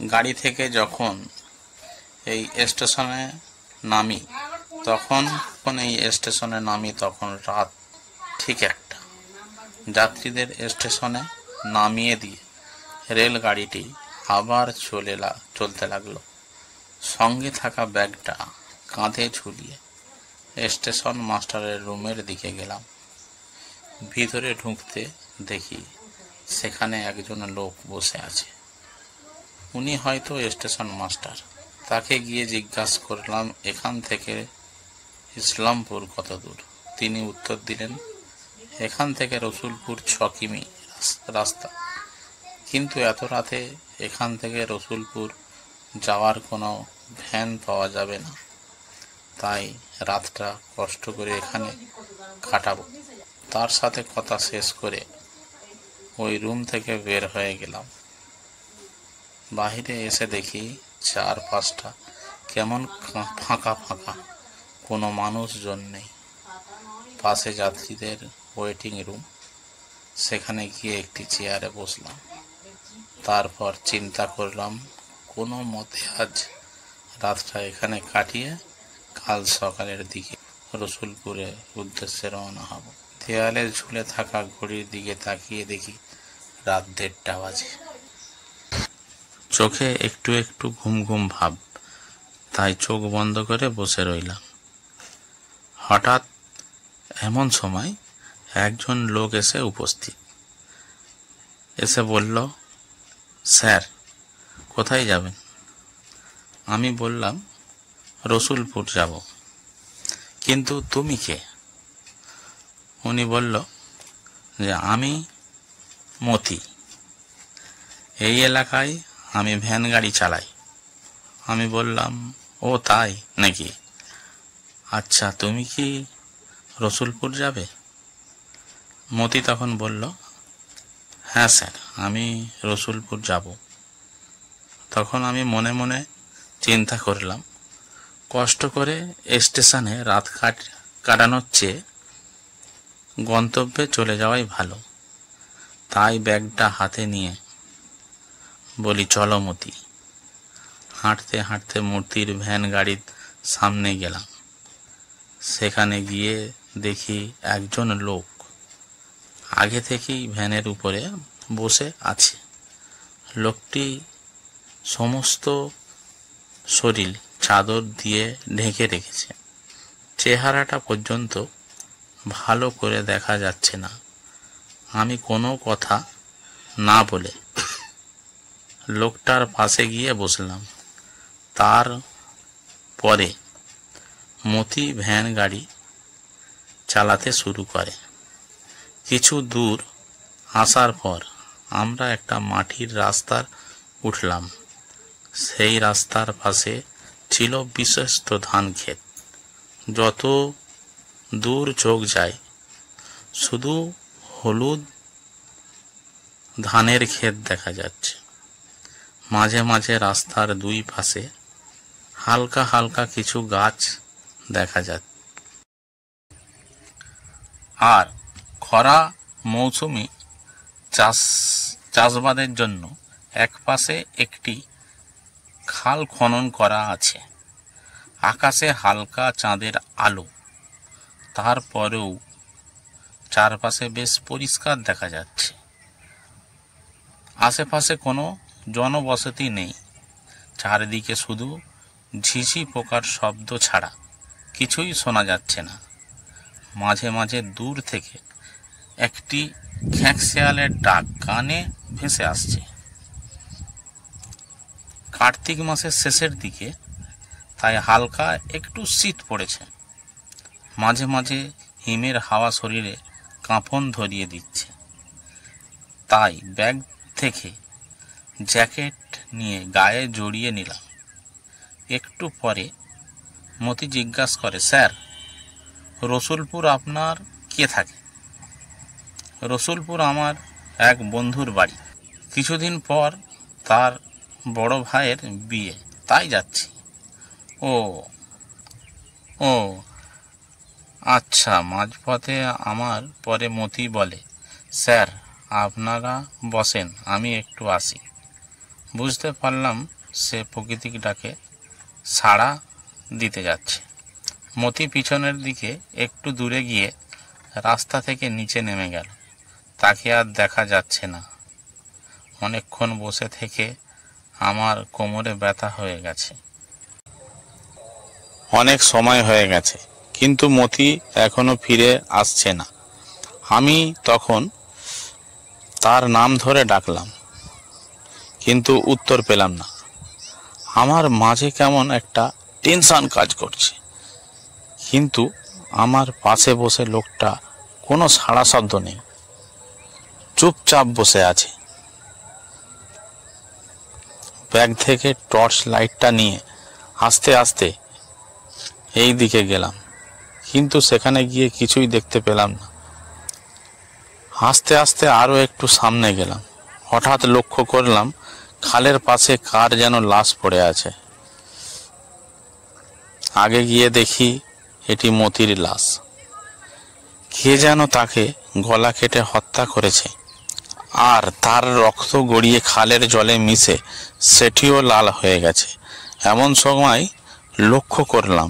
গাড়ি থেকে যখন এই স্টেশনে নামি তখন রাত ঠিক একটা। যাত্রীদের স্টেশনে নামিয়ে দিয়ে রেলগাড়িটি আবার চলতে লাগলো। সঙ্গে থাকা ব্যাগটা কাঁধে ঝুলিয়ে স্টেশন মাস্টারের রুমের দিকে গেলাম। ভিতরে ঢুকতে দেখি সেখানে একজন লোক বসে আছে। উনি হয়তো স্টেশন মাস্টার। তাকে গিয়ে জিজ্ঞাসা করলাম, এখান থেকে ইসলামপুর কত দূর? তিনি উত্তর দিলেন, এখান থেকে রসুলপুর 6 কিমি রাস্তা, কিন্তু এত রাতে এখান থেকে রসুলপুর যাওয়ার কোনো ভ্যান পাওয়া যাবে না, তাই রাতটা কষ্ট করে এখানে কাটাবো। তার সাথে কথা শেষ করে ওই রুম থেকে বের হয়ে গেলাম। বাহিরে এসে দেখি চারপাশটা কেমন ফাঁকা ফাঁকা, কোনো মানুষজন নেই। পাশে যাত্রীদের ওয়েটিং রুম, সেখানে গিয়ে একটি চেয়ারে বসলাম। তারপর চিন্তা করলাম কোনো মতে আজ রাতটা এখানে কাটিয়ে কাল সকালের দিকে রসুলপুরের উদ্দেশ্যে রওনা হব। দেয়ালে ঝুলে থাকা ঘড়ির দিকে তাকিয়ে দেখি রাত 1:30 বাজে। চোখে একটু একটু ঘুম ঘুম ভাব, তাই চোখ বন্ধ করে বসে রইলাম। হঠাৎ এমন সময় একজন লোক এসে উপস্থিত। এসে বলল, স্যার কোথায় যাবেন? আমি বললাম, রসুলপুর যাব। কিন্তু তুমি কে? উনি বলল যে আমি মতি, এই এলাকায় আমি ভ্যান গাড়ি চালাই। আমি বললাম, ও তাই নাকি? আচ্ছা, তুমি কি রসুলপুর যাবে? মতি তখন বলল, হ্যাঁ স্যার, আমি রসুলপুর যাব। তখন আমি মনে মনে চিন্তা করলাম, কষ্ট করে স্টেশনে রাত কাটানোর চেয়ে গন্তব্যে চলে যাওয়াই ভালো। তাই ব্যাগটা হাতে নিয়ে বলি, চলো মতি। হাঁটতে হাঁটতে মূর্তির ভ্যান গাড়ির সামনে গেলাম। সেখানে গিয়ে দেখি একজন লোক আগে থেকেই ভ্যানের উপরে বসে আছে। লোকটি সমস্ত শরীর চাদর দিয়ে ঢেকে রেখেছে। চেহারাটা পর্যন্ত ভালো করে দেখা যাচ্ছে না। আমি কোনো কথা না বলে লোকটার পাশে গিয়ে বসলাম। তার পরে মতি ভ্যান গাড়ি চালাতে শুরু করে। কিছু দূর আসার পর আমরা একটা মাটির রাস্তার উঠলাম। সেই রাস্তার পাশে ছিল বিশ্বস্ত ধান ক্ষেত। যত দূর চোখ যায় শুধু হলুদ ধানের ক্ষেত দেখা যাচ্ছে। মাঝে মাঝে রাস্তার দুই পাশে হালকা হালকা কিছু গাছ দেখা যাচ্ছে। আর খরা মৌসুমি চাষবাদের জন্য এক পাশে একটি খাল খনন করা আছে। আকাশে হালকা চাঁদের আলো, তারপরেও চারপাশে বেশ পরিষ্কার দেখা যাচ্ছে। আশেপাশে কোনো জনবসতি নেই। চারিদিকে শুধু ঝিঝি পোকার শব্দ ছাড়া কিছুই শোনা যাচ্ছে না। মাঝে মাঝে দূর থেকে একটি খ্যাঁকশিয়ালের ডাক কানে ভেসে আসছে। কার্তিক মাসের শেষের দিকে, তাই হালকা একটু শীত পড়েছে। মাঝে মাঝে হিমের হাওয়া শরীরে কাঁপন ধরিয়ে দিচ্ছে। তাই ব্যাগ থেকে জ্যাকেট নিয়ে গায়ে জড়িয়ে নিলাম। একটু পরে মতি জিজ্ঞাসা করে, স্যার রসুলপুর আপনার কে থাকে? রসুলপুর আমার এক বন্ধুর বাড়ি। কিছুদিন পর তার বড় ভাইয়ের বিয়ে, তাই যাচ্ছি। ও ও আচ্ছা। মাঝপথে আমার পরে মতি বলে, স্যার আপনারা বসেন, আমি একটু আসি। বুঝতে পারলাম সে প্রকৃতির ডাকে সাড়া দিতে যাচ্ছে। মতি পিছনের দিকে একটু দূরে গিয়ে রাস্তা থেকে নিচে নেমে গেল। তাকে আর দেখা যাচ্ছে না। অনেকক্ষণ বসে থেকে আমার কোমরে ব্যথা হয়ে গেছে। অনেক সময় হয়ে গেছে, কিন্তু মতি এখনো ফিরে আসছে না। আমি তখন তার নাম ধরে ডাকলাম, কিন্তু উত্তর পেলাম না। আমার মাঝে কেমন একটা টেনশন কাজ করছে। কিন্তু আমার পাশে বসে লোকটা কোনো সাড়া শব্দ নেই, চুপচাপ বসে আছে। ব্যাগ থেকে টর্চ লাইটটা নিয়ে আস্তে আস্তে এই দিকে গেলাম, কিন্তু সেখানে গিয়ে কিছুই দেখতে পেলাম না। আস্তে আস্তে আরও একটু সামনে গেলাম। হঠাৎ লক্ষ্য করলাম খালের পাশে কার যেন লাশ পড়ে আছে। আগে গিয়ে দেখি এটি মতির লাশ। কে যেন তাকে গলা কেটে হত্যা করেছে, আর তার রক্ত গড়িয়ে খালের জলে মিশে সেটিও লাল হয়ে গেছে। এমন সময় লক্ষ্য করলাম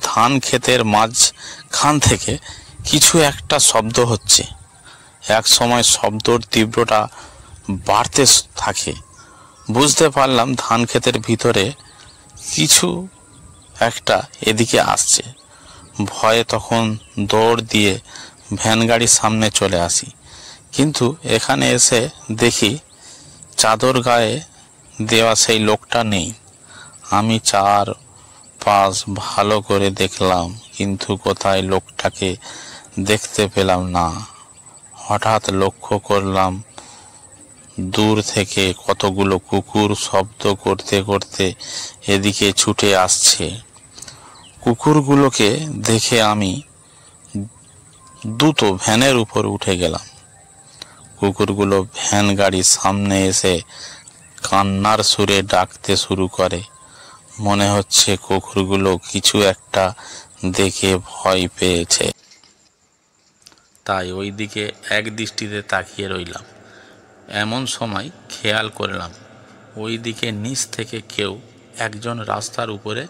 ধান ক্ষেতের মাঝখান থেকে কিছু একটা শব্দ হচ্ছে। এক সময় শব্দর তীব্রতা বাড়তে থাকে। বুঝতে পারলাম ধান ক্ষেতের ভিতরে কিছু একটা এদিকে আসছে। ভয়ে তখন দৌড় দিয়ে ভ্যান গাড়ির সামনে চলে আসি, কিন্তু এখানে এসে দেখি চাদর গায়ে দেওয়া সেই লোকটা নেই। আমি চার পাশ ভালো করে দেখলাম, কিন্তু কোথায় লোকটাকে দেখতে পেলাম না। হঠাৎ লক্ষ্য করলাম দূর থেকে কতগুলো কুকুর শব্দ করতে করতে এদিকে ছুটে আসছে। কুকুরগুলোকে দেখে আমি দ্রুত ভ্যানের উপর উঠে গেলাম। কুকুরগুলো ভ্যান গাড়ির সামনে এসে কান্নার সুরে ডাকতে শুরু করে। মনে হচ্ছে কুকুরগুলো কিছু একটা দেখে ভয় পেয়েছে। তাই ওই দিকে এক দৃষ্টিতে তাকিয়ে রইলাম। এমন সময় খেয়াল করলাম ওই দিকে নিচ থেকে কেউ একজন রাস্তার উপরে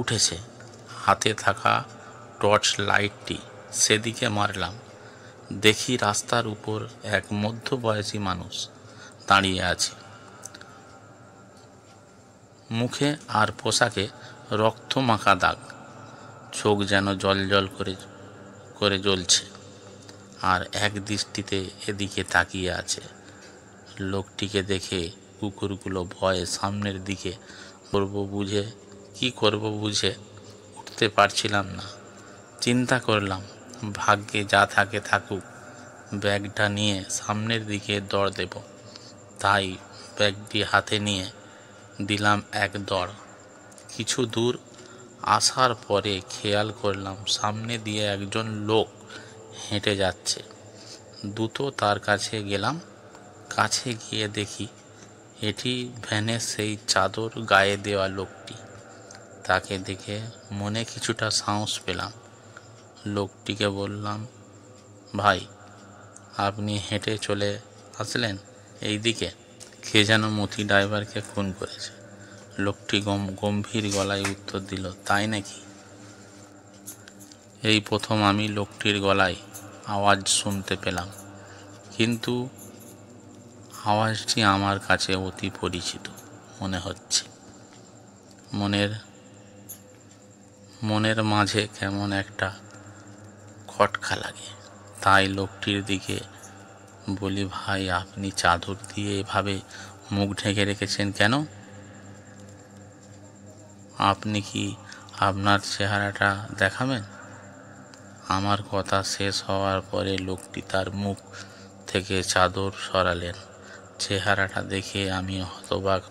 উঠেছে। হাতে থাকা টর্চ লাইটটি সেদিকে মারলাম। দেখি রাস্তার উপর এক মধ্যবয়সী মানুষ দাঁড়িয়ে আছে। মুখে আর পোশাকে রক্ত মাখা দাগ, চোখ যেন জল করে জ্বলছে, আর এক দৃষ্টিতে এদিকে তাকিয়ে আছে। লোকটিকে দেখে কুকুরগুলো ভয়ে সামনের দিকে কি করব বুঝে উঠতে পারছিলাম না। চিন্তা করলাম ভাগ্যে যা থাকে থাকুক, ব্যাগটা নিয়ে সামনের দিকে দৌড় দেব। তাই ব্যাগটি হাতে নিয়ে দিলাম এক দৌড়। কিছু দূর আসার পরে খেয়াল করলাম সামনে দিয়ে একজন লোক হেঁটে যাচ্ছে। দ্রুত তার কাছে গেলাম। কাছে গিয়ে দেখি এটি ভ্যানের সেই চাদর গায়ে দেওয়া লোকটি। তাকে দেখে মনে কিছুটা সাহস পেলাম। লোকটিকে বললাম, ভাই, আপনি হেঁটে চলে আসলেন এই দিকে? কে যেন মতি ড্রাইভারকে খুন করেছে। লোকটি গম্ভীর গলায় উত্তর দিল, তাই নাকি? এই প্রথম আমি লোকটির গলায় আওয়াজ শুনতে পেলাম, কিন্তু আওয়াজটি আমার কাছে অতি পরিচিত মনে হচ্ছে। মনের মাঝে কেমন একটা খটকা লাগে। তাই লোকটির দিকে বলি, ভাই, আপনি চাদর দিয়ে এভাবে মুখ ঢেকে রেখেছেন কেন? আপনি কি আপনার চেহারাটা দেখাবেন? আমার কথা শেষ হওয়ার পরে লোকটি তার মুখ থেকে চাদর সরালেন। চেহারাটা দেখে আমি হতবাক।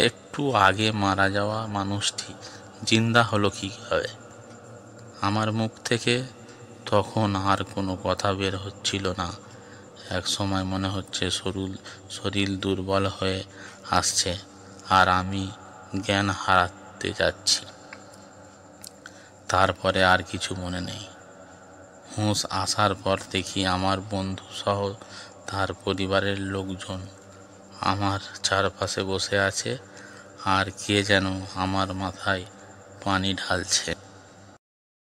একটু আগে মারা যাওয়া মানুষটি জিন্দা হলো কীভাবে? আমার মুখ থেকে তখন আর কোনো কথা বের হচ্ছিল না। এক সময় মনে হচ্ছে শরীর দুর্বল হয়ে আসছে, আর আমি জ্ঞান হারাতে যাচ্ছি। তারপরে আর কিছু মনে নেই। হুঁশ আসার পর দেখি আমার বন্ধু সহ তার পরিবারের লোকজন আমার চারপাশে বসে আছে আর কে যেন আমার মাথায় পানি ঢালছে।